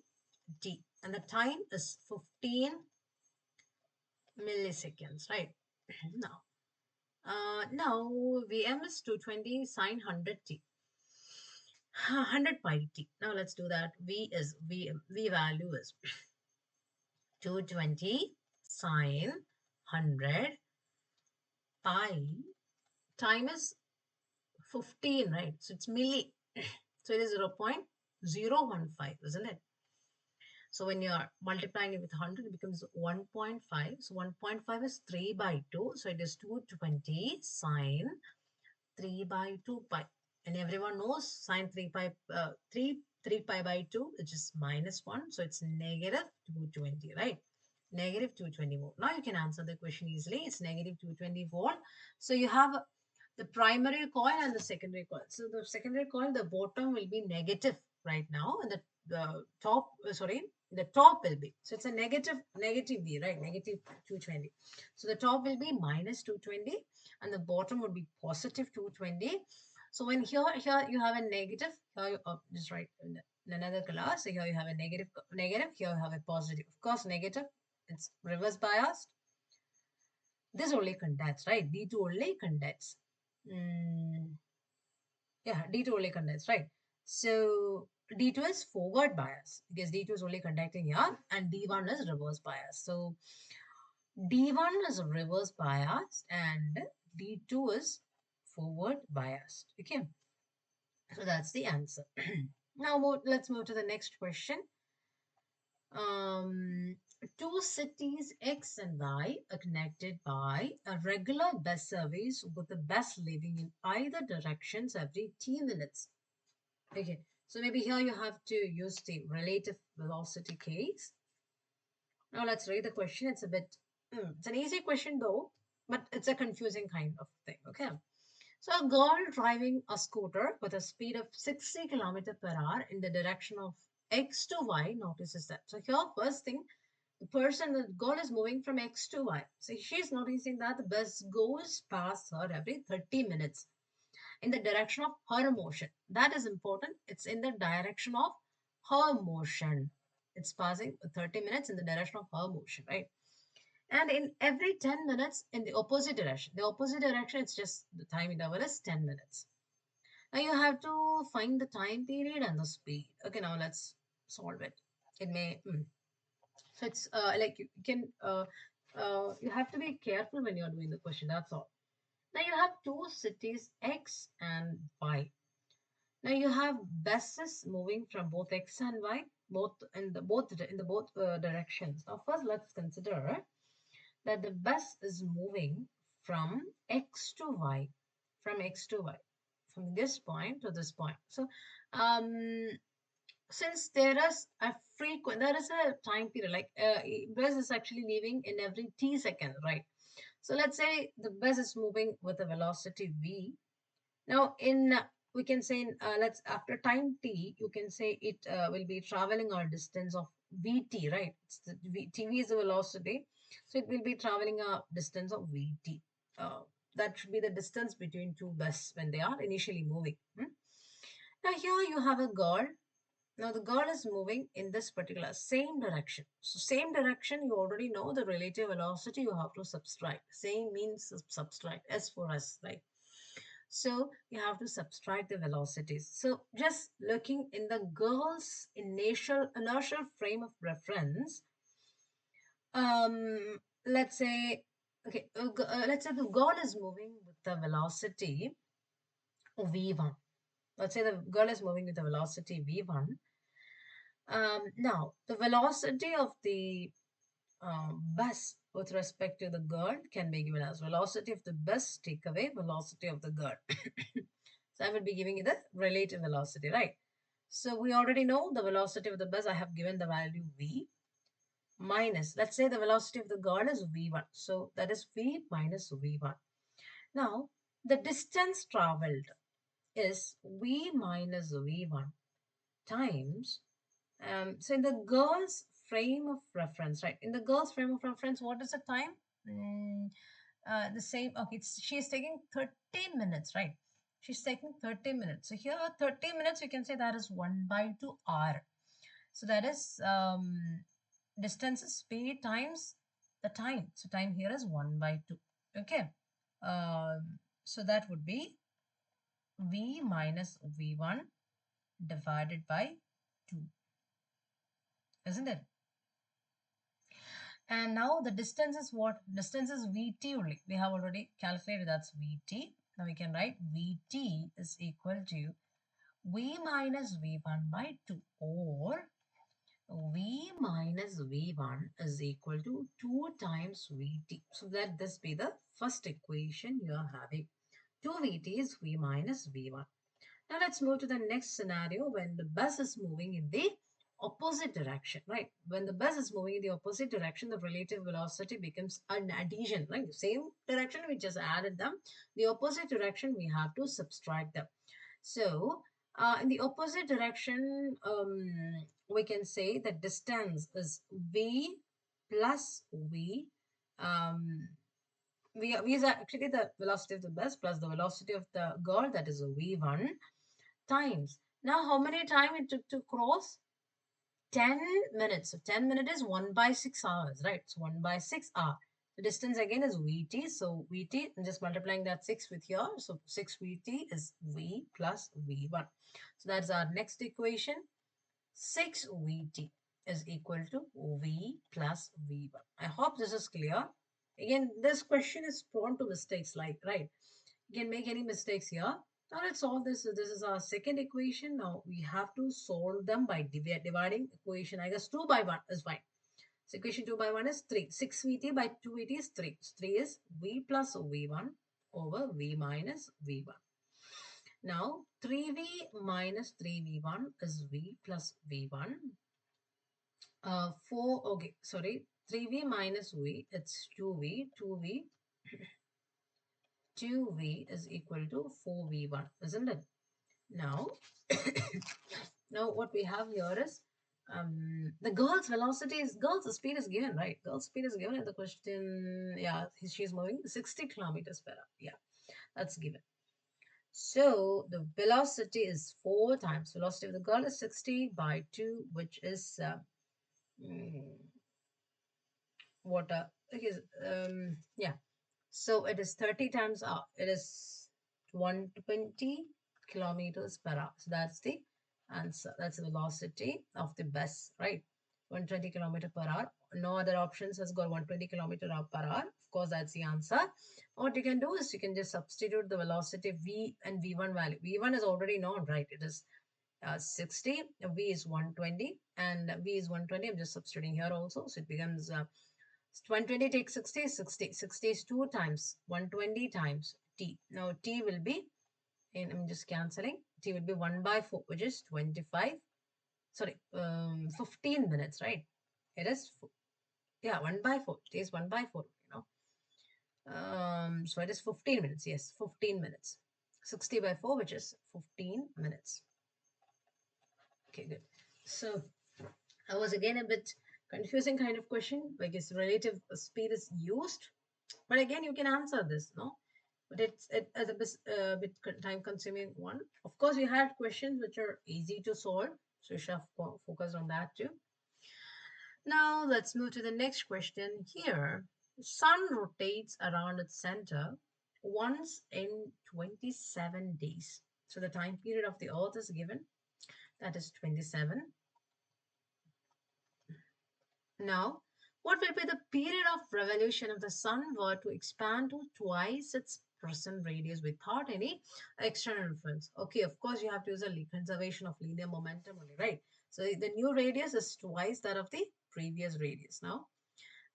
t, and the time is 15 milliseconds, right? Now, now Vm is 220 sine 100 t, 100 pi t. Now let's do that. V value is 220 sine 100 pi. Time is 15, right? So it's milli. So it is 0.015, isn't it? So when you are multiplying it with 100, it becomes 1.5. So 1.5 is 3 by 2. So it is 220 sine 3 by 2 pi. And everyone knows sine 3 pi, 3 pi by 2, which is minus 1. So it's negative 220, right? Negative 220 volt. Now you can answer the question easily. It's negative 220 volt. So you have the primary coil and the secondary coil. So the secondary coil, the bottom will be negative right now, and the top, sorry, the top will be. So it's a negative V, right? Negative 220. So the top will be minus 220, and the bottom would be positive 220. So when here you have a negative, here you just write in another color. So here you have a negative. Here you have a positive. Of course, negative. It's reverse biased. This only conducts, right? D2 only conducts. Mm, yeah, D2 only conducts, right? So D2 is forward bias because D2 is only conducting here, and D1 is reverse bias. So D1 is reverse biased and D2 is forward biased. Okay, so that's the answer. Now let's move to the next question. Um, Two cities X and Y are connected by a regular bus service with the bus leaving in either directions every t minutes. Okay, so maybe here you have to use the relative velocity case. Now let's read the question. It's a bit, it's an easy question though, but it's a confusing kind of thing. Okay. So a girl driving a scooter with a speed of 60 kilometers per hour in the direction of X to Y notices that. So here, first thing, the girl is moving from X to Y. So she's noticing that the bus goes past her every 30 minutes in the direction of her motion. That is important. It's in the direction of her motion. It's passing 30 minutes in the direction of her motion, right? And in every 10 minutes in the opposite direction. The opposite direction, it's just the time interval is 10 minutes. Now you have to find the time period and the speed. Okay, now let's solve it. It may, so it's like you can, you have to be careful when you're doing the question. That's all. Now you have two cities, X and Y. Now you have buses moving from both X and Y, both directions. Now first let's consider that the bus is moving from X to Y, from X to Y, from this point to this point. So, since there is a time period, like bus is actually leaving in every t second, right? So let's say the bus is moving with a velocity v. Now, we can say let's after time t, you can say it will be traveling a distance of vt, right? Tv is the velocity, so it will be traveling a distance of vt. That should be the distance between two buses when they are initially moving. Now here you have a girl. Now the girl is moving in this particular same direction. So same direction, you already know the relative velocity you have to subtract. Same means subtract, S for S, right? So you have to subtract the velocities. So just looking in the girl's inertial frame of reference, let's say, okay, let's say the girl is moving with the velocity v1. Let's say the girl is moving with the velocity v1. Now the velocity of the bus with respect to the girl can be given as velocity of the bus, take away velocity of the girl. So I will be giving you the relative velocity, right? So we already know the velocity of the bus. I have given the value v minus, let's say the velocity of the girl is v1. So that is v minus v1. Now, the distance traveled is v minus v1 times. So in the girl's frame of reference, right? In the girl's frame of reference, what is the time? Mm, the same. Okay, she's taking 30 minutes, right? She's taking 30 minutes. So here, 30 minutes, you can say that is 1 by 2 r. So that is distance is speed times the time. So time here is 1 by 2. Okay. So that would be v minus v1 divided by 2, isn't it? And now the distance is what? Distance is Vt only. We have already calculated that's Vt. Now we can write Vt is equal to V minus V1 by 2, or V minus V1 is equal to 2 times Vt. So let this be the first equation you are having. 2Vt is V minus V1. Now let's move to the next scenario when the bus is moving in the opposite direction, right? When the bus is moving in the opposite direction, the relative velocity becomes an addition, right? Same direction, we just added them. The opposite direction, we have to subtract them. So in the opposite direction, we can say the distance is v plus v. V is actually the velocity of the bus plus the velocity of the girl, that is a v1 times. Now, how many time it took to cross? 10 minutes. So 10 minutes is 1 by 6 hours, right? So 1 by 6 hour. The distance again is Vt. So Vt, I'm just multiplying that 6 with here. So 6 Vt is V plus V1. So that's our next equation. 6 Vt is equal to V plus V1. I hope this is clear. Again, this question is prone to mistakes, like, right? You can make any mistakes here. Now let's solve this. So this is our second equation. Now we have to solve them by dividing equation. I guess 2 by 1 is fine. So equation 2 by 1 is 3. 6Vt by 2Vt is 3. So 3 is V plus V1 over V minus V1. Now 3V minus 3V1 is V plus V1. 4, okay, sorry. 3V minus V, it's 2V. 2V is equal to 4V1, isn't it? Now, now what we have here is the girl's speed is given, right? Girl's speed is given in the question. Yeah, she's moving 60 kilometers per hour. Yeah, that's given. So the velocity is 4 times velocity of the girl is 60 by 2, which is mm, what? Okay, yeah. So it is 30 times hour. It is 120 kilometers per hour. So that's the answer. That's the velocity of the bus, right? 120 kilometer per hour. No other options has got 120 kilometer per hour. Of course, that's the answer. What you can do is you can just substitute the velocity V and V1 value. V1 is already known, right? It is 60. V is 120 and V is 120. I'm just substituting here also. So it becomes 120 takes 60 is 60. 60 is 2 times 120 times t. Now t will be, and I'm just cancelling, t will be 1 by 4, which is 25. Sorry, 15 minutes, right? It is, yeah, 1 by 4. T is 1 by 4, you know. So it is 15 minutes. Yes, 15 minutes. 60 by 4, which is 15 minutes. Okay, good. So that was again a bit confusing kind of question because relative speed is used. But again, you can answer this, no? But it's a bit time consuming one. Of course, we had questions which are easy to solve. So you should have focused on that too. Now let's move to the next question here. Sun rotates around its center once in 27 days. So the time period of the earth is given. That is 27. Now, what will be the period of revolution if the sun were to expand to twice its present radius without any external influence? Okay, of course, you have to use a conservation of linear momentum only, right? So the new radius is twice that of the previous radius now.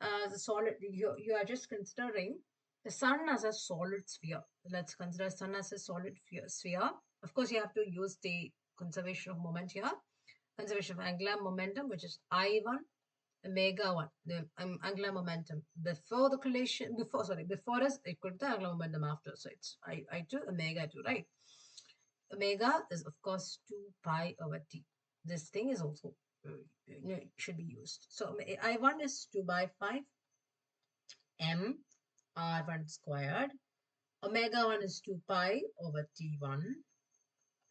The solid, you are just considering the sun as a solid sphere. Let's consider sun as a solid sphere. Of course, you have to use the conservation of moment here. Conservation of angular momentum, which is I1 omega 1, the angular momentum before the collision, before is equal to the angular momentum after. So it's I2 omega 2, right? Omega is, of course, 2 pi over t. This thing is also should be used. So I1 is 2 by 5 m r1 squared. Omega 1 is 2 pi over t1.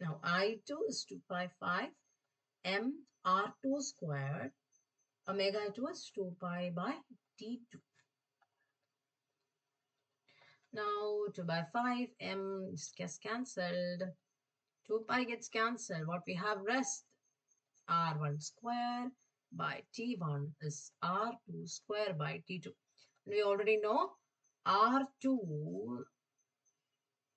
Now I2 is 2 pi 5 m r2 squared. Omega 2 is 2 pi by t2. Now 2 by 5 m gets cancelled. 2 pi gets cancelled. What we have rest r1 square by t1 is r2 square by t2. We already know r2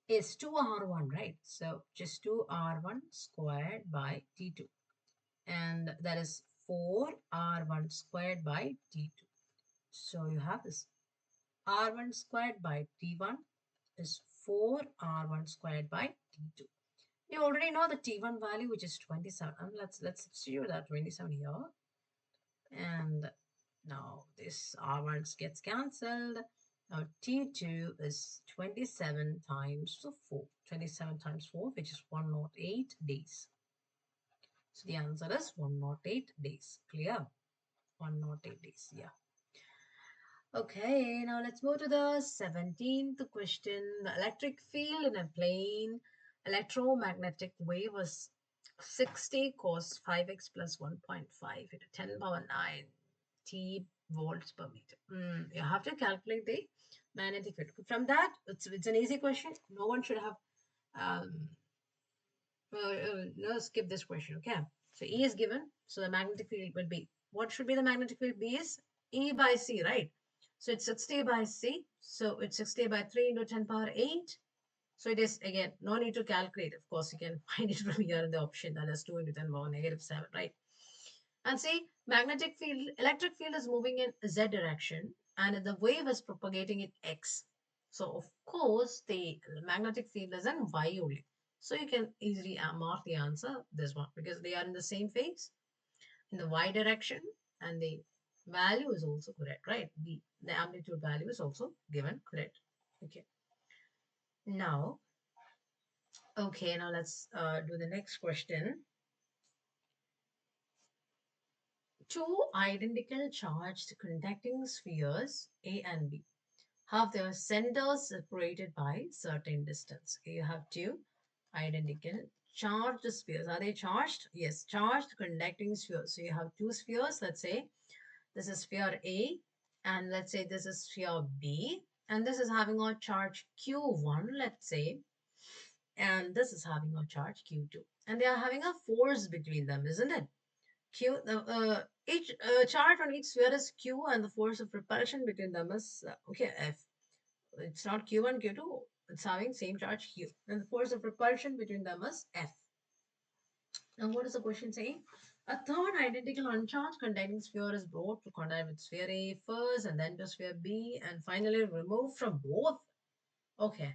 is 2r1, right? So just 2r1 squared by t2. And that is 4r1 squared by t2. So you have this r1 squared by t1 is 4r1 squared by t2. You already know the t1 value, which is 27. Let's substitute that 27 here. And now this R1 gets cancelled. Now T2 is 27 times 4. 27 times 4, which is 108 days. So the answer is 108 days. Clear? 108 days. Yeah. Okay, now let's move to the 17th question. The electric field in a plane electromagnetic wave was 60 cos 5x plus 1.5 into 10 power 9 T volts per meter. You have to calculate the magnetic field. From that, it's an easy question. No one should have um, no, skip this question. Okay. So E is given. So the magnetic field will be, what should be the magnetic field? B is E by C, right? So it's 60 by C. So it's 60 by 3 into 10 power 8. So it is, again, no need to calculate. Of course, you can find it from here in the option, that is 2 into 10 power negative 7, right? And see, magnetic field, electric field is moving in Z direction and the wave is propagating in X. So of course, the magnetic field is in Y only. So you can easily mark the answer, this one, because they are in the same phase, in the Y direction, and the value is also correct, right? The amplitude value is also given correct. Okay. Now, okay, now let's do the next question. Two identical charged conducting spheres, A and B, have their centers separated by certain distance. Okay, you have two identical charged spheres. Are they charged? Yes, charged conducting spheres. So you have two spheres. Let's say this is sphere A, and let's say this is sphere B, and this is having a charge Q1, let's say, and this is having a charge Q2. And they are having a force between them, isn't it? Each charge on each sphere is Q, and the force of repulsion between them is okay, F. It's not Q1, Q2. It's having same charge Q. And the force of repulsion between them is F. Now, what is the question saying? A third identical uncharged containing sphere is brought to contact with sphere A first, and then to sphere B, and finally removed from both. Okay.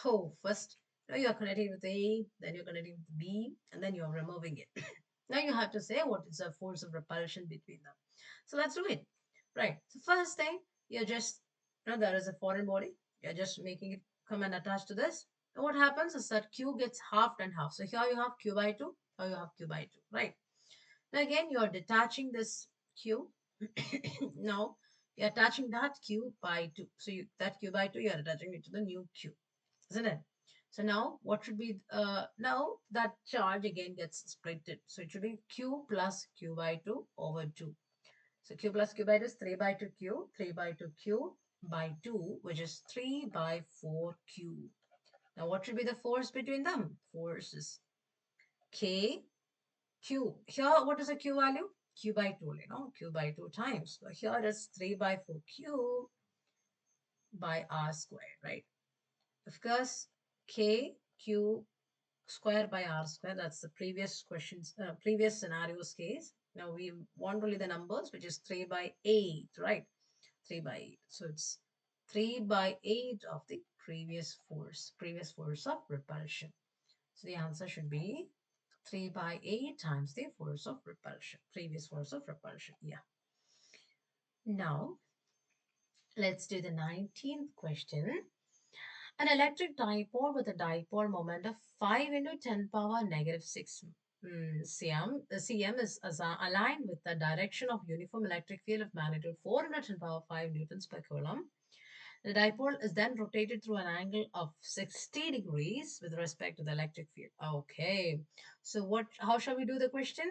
Oh, first, now you are connecting with A, then you're connecting with B, and then you're removing it. Now you have to say what is the force of repulsion between them. So let's do it. Right. So first thing, you're just, there is a foreign body. You're just making it come and attach to this. And what happens is that Q gets halved and half. So here you have Q by 2, here you have Q by 2, right? Now again, you're detaching this Q. Now you're attaching that Q by 2. So that Q by 2, you're attaching it to the new Q, isn't it? So now what should be, now that charge again gets splitted. So it should be Q plus Q by 2 over 2. So Q plus Q by 2 is 3 by 2 Q, 3 by 2 Q by 2, which is 3 by 4 Q. Now what should be the force between them? Force is K, Q. Here, what is the Q value? Q by 2, Q by 2 times. So here it is 3 by 4 Q by R squared, right? Of course, K, Q square by R square. That's the previous questions, previous scenarios case. Now we want only the numbers, which is 3 by 8, right? 3 by 8. So it's 3 by 8 of the previous force of repulsion. So the answer should be 3 by 8 times the force of repulsion, previous force of repulsion. Yeah. Now, let's do the 19th question. An electric dipole with a dipole moment of 5 into 10 power negative 6 cm is aligned with the direction of uniform electric field of magnitude 4 into 10 power 5 newtons per coulomb. The dipole is then rotated through an angle of 60 degrees with respect to the electric field. Okay, so how shall we do the question?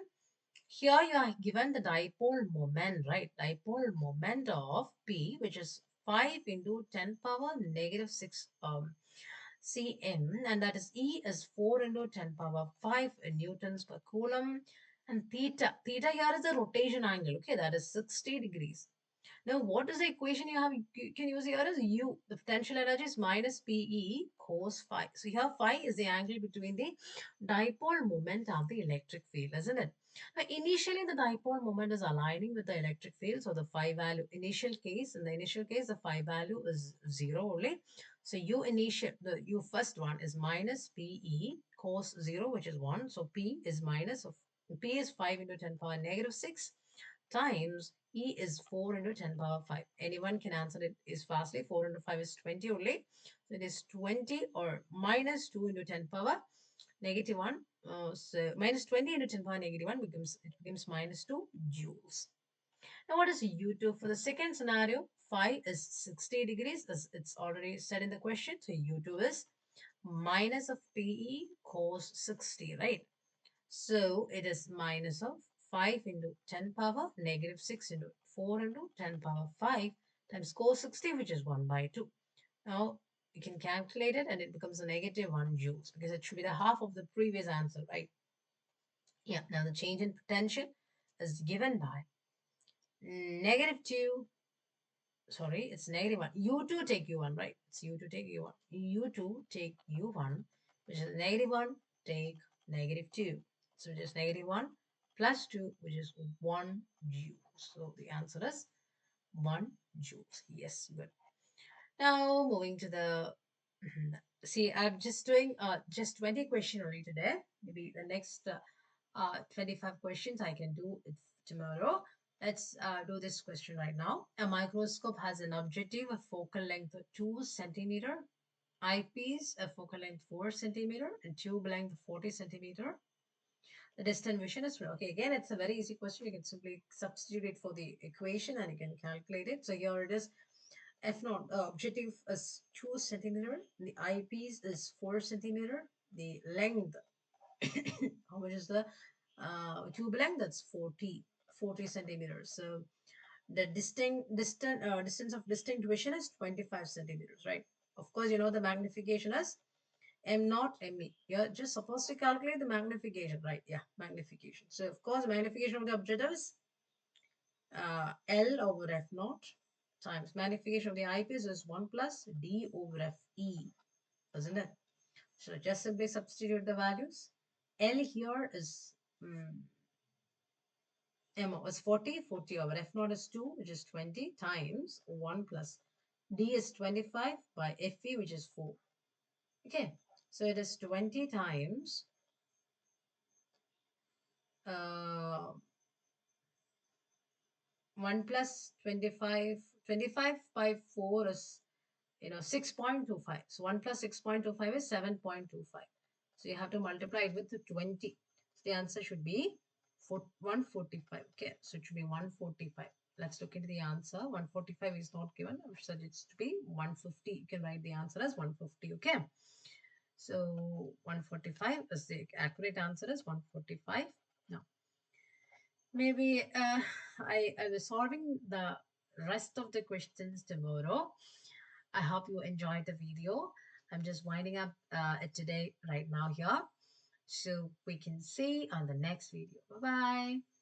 Here you are given the dipole moment, right? Dipole moment of P, which is 5 into 10 power negative 6 cm, and that is E is 4 into 10 power 5 newtons per coulomb. And theta here is the rotation angle, okay, that is 60 degrees. Now, what is the equation you have? You can use here is U. The potential energy is minus PE cos phi. So here phi is the angle between the dipole moment and the electric field, isn't it? Now, initially the dipole moment is aligning with the electric field. So the phi value, in the initial case, the phi value is 0 only. So the U first one is minus PE cos 0, which is 1. So P is 5 into 10 power negative 6 times E is 4 into 10 power 5. Anyone can answer it is fastly. 4 into 5 is 20 only. So it is 20 or minus 2 into 10 power negative 1. So minus 20 into 10 power negative 1 becomes minus 2 joules. Now what is U2? For the second scenario, phi is 60 degrees as it's already said in the question. So U2 is minus of PE cos 60, right? So it is minus of 5 into 10 power negative 6 into 4 into 10 power 5 times cos 60, which is 1 by 2. Now you can calculate it and it becomes a negative 1 joules because it should be the half of the previous answer, right? Yeah, now the change in potential is given by negative 2, sorry, it's negative 1. U2 take U1, right? It's U2 take U1. U2 take U1, which is negative 1 take negative 2. So just negative 1 plus 2, which is 1 joule. So the answer is 1 joules. Yes, good. Now moving to the, see, I'm just doing just 20 question only today. Maybe the next 25 questions I can do it tomorrow. Let's do this question right now. A microscope has an objective, a focal length of 2 centimeter, eyepiece, a focal length 4 centimeter, and tube length 40 centimeter. The distant vision is, okay, again, it's a very easy question. You can simply substitute it for the equation and you can calculate it. So here it is. F naught, objective is 2 centimeter. The eyepiece is 4 centimeter. The length, how much is the tube length? That's 40 centimeters. So the distance of distinct vision is 25 centimeters, right? Of course, you know the magnification is M naught ME. You're just supposed to calculate the magnification, right? Yeah, magnification. So of course, magnification of the objective is L over F naught times magnification of the eyepiece is 1 plus D over Fe, isn't it? So just simply substitute the values. L here is M is 40, 40 over F naught is 2, which is 20 times 1 plus D is 25 by Fe, which is 4. Okay, so it is 20 times uh, 1 plus 25, 25 by 4 is 6.25. So 1 plus 6.25 is 7.25. So you have to multiply it with 20. So the answer should be 145. Okay, so it should be 145. Let's look into the answer. 145 is not given. I've said it's to be 150. You can write the answer as 150. Okay. So 145 is the accurate answer is 145. Now, maybe I was solving the rest of the questions tomorrow. I hope you enjoyed the video. I'm just winding up it today right now here. So we can see on the next video. Bye-bye.